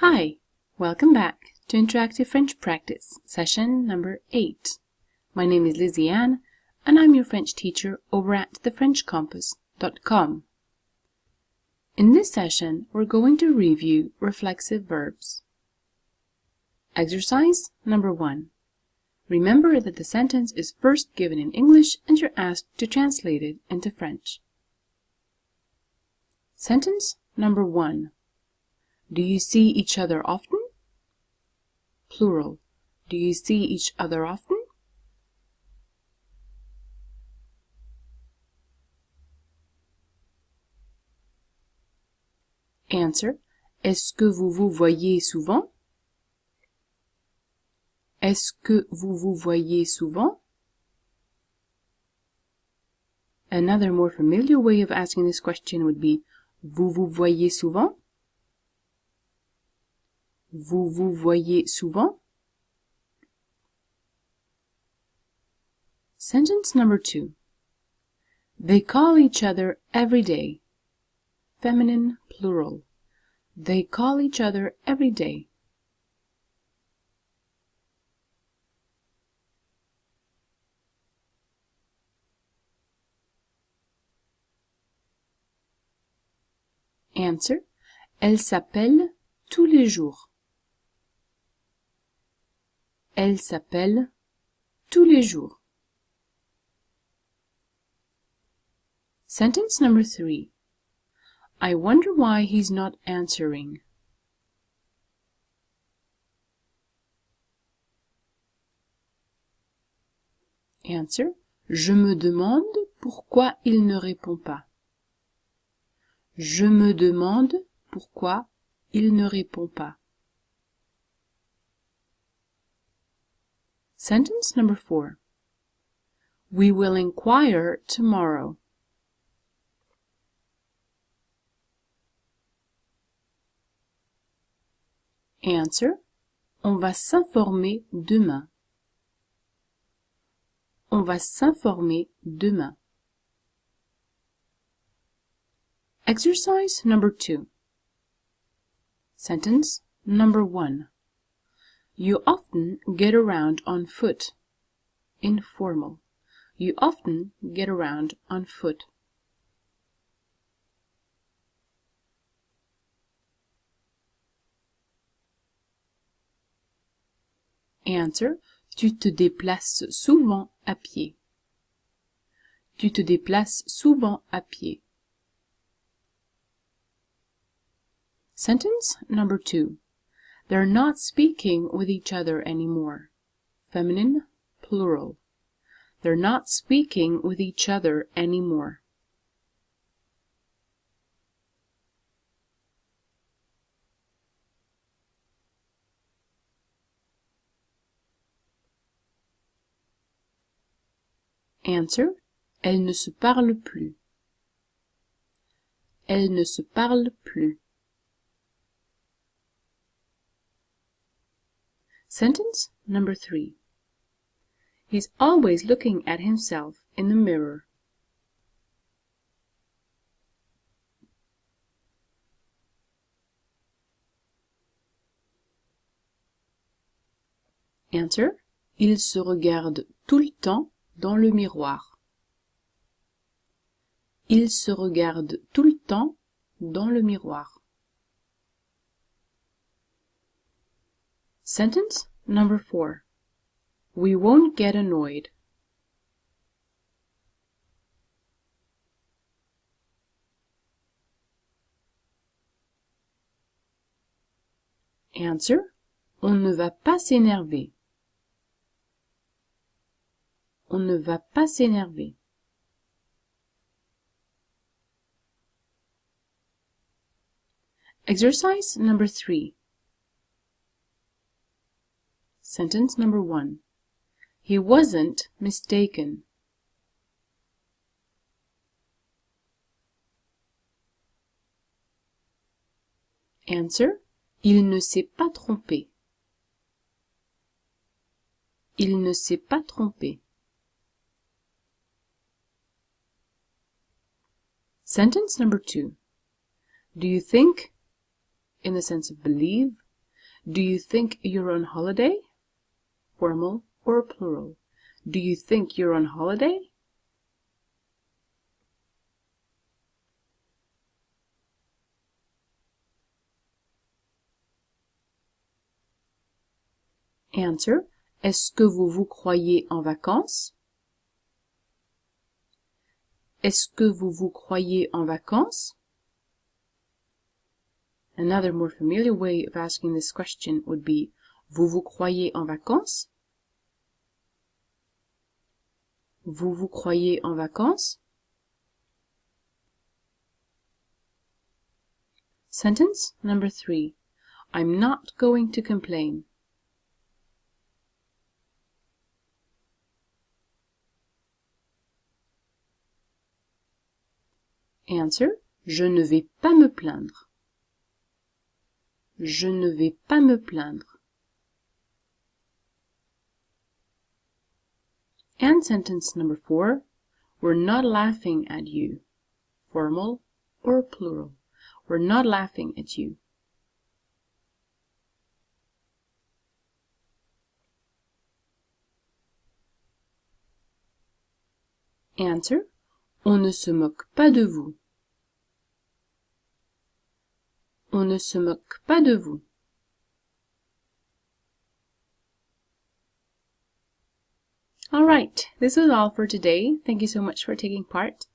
Hi, welcome back to Interactive French Practice, session number 8. My name is Lisiane, and I'm your French teacher over at thefrenchcompass.com. In this session, we're going to review reflexive verbs. Exercise number 1. Remember that the sentence is first given in English and you're asked to translate it into French. Sentence number 1. Do you see each other often? Plural. Do you see each other often? Answer. Est-ce que vous vous voyez souvent? Est-ce que vous vous voyez souvent? Another more familiar way of asking this question would be vous vous voyez souvent? Vous vous voyez souvent? Sentence number 2. They call each other every day. Feminine plural. They call each other every day. Answer. Elle s'appelle tous les jours. Elle s'appelle tous les jours. Sentence number 3. I wonder why he's not answering. Answer. Je me demande pourquoi il ne répond pas. Je me demande pourquoi il ne répond pas. Sentence number 4. We will inquire tomorrow. Answer. On va s'informer demain. On va s'informer demain. Exercise number 2. Sentence number 1. You often get around on foot. Informal. You often get around on foot. Answer. Tu te déplaces souvent à pied. Tu te déplaces souvent à pied. Sentence number 2. They're not speaking with each other anymore. Feminine, plural. They're not speaking with each other anymore. Answer. Elles ne se parlent plus. Elles ne se parlent plus. Sentence number 3. He's always looking at himself in the mirror. Answer. Il se regarde tout le temps dans le miroir. Il se regarde tout le temps dans le miroir. Sentence number 4. We won't get annoyed. Answer. On ne va pas s'énerver. On ne va pas s'énerver. Exercise number 3. Sentence number 1. He wasn't mistaken. Answer. Il ne s'est pas trompé. Il ne s'est pas trompé. Sentence number 2. Do you think, in the sense of believe, Do you think you're on holiday? Formal or plural? Do you think you're on holiday? Answer. Est-ce que vous vous croyez en vacances? Est-ce que vous vous croyez en vacances? Another more familiar way of asking this question would be Vous vous croyez en vacances? Vous vous croyez en vacances? Sentence number 3. I'm not going to complain. Answer. Je ne vais pas me plaindre. Je ne vais pas me plaindre. And sentence number 4. We're not laughing at you. Formal or plural? We're not laughing at you. Answer. On ne se moque pas de vous. On ne se moque pas de vous. Alright, this was all for today. Thank you so much for taking part.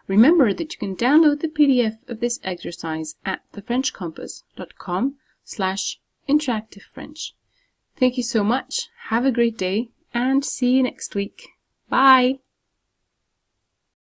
Remember that you can download the PDF of this exercise at thefrenchcompass.com/interactivefrench. Thank you so much, have a great day, and see you next week. Bye!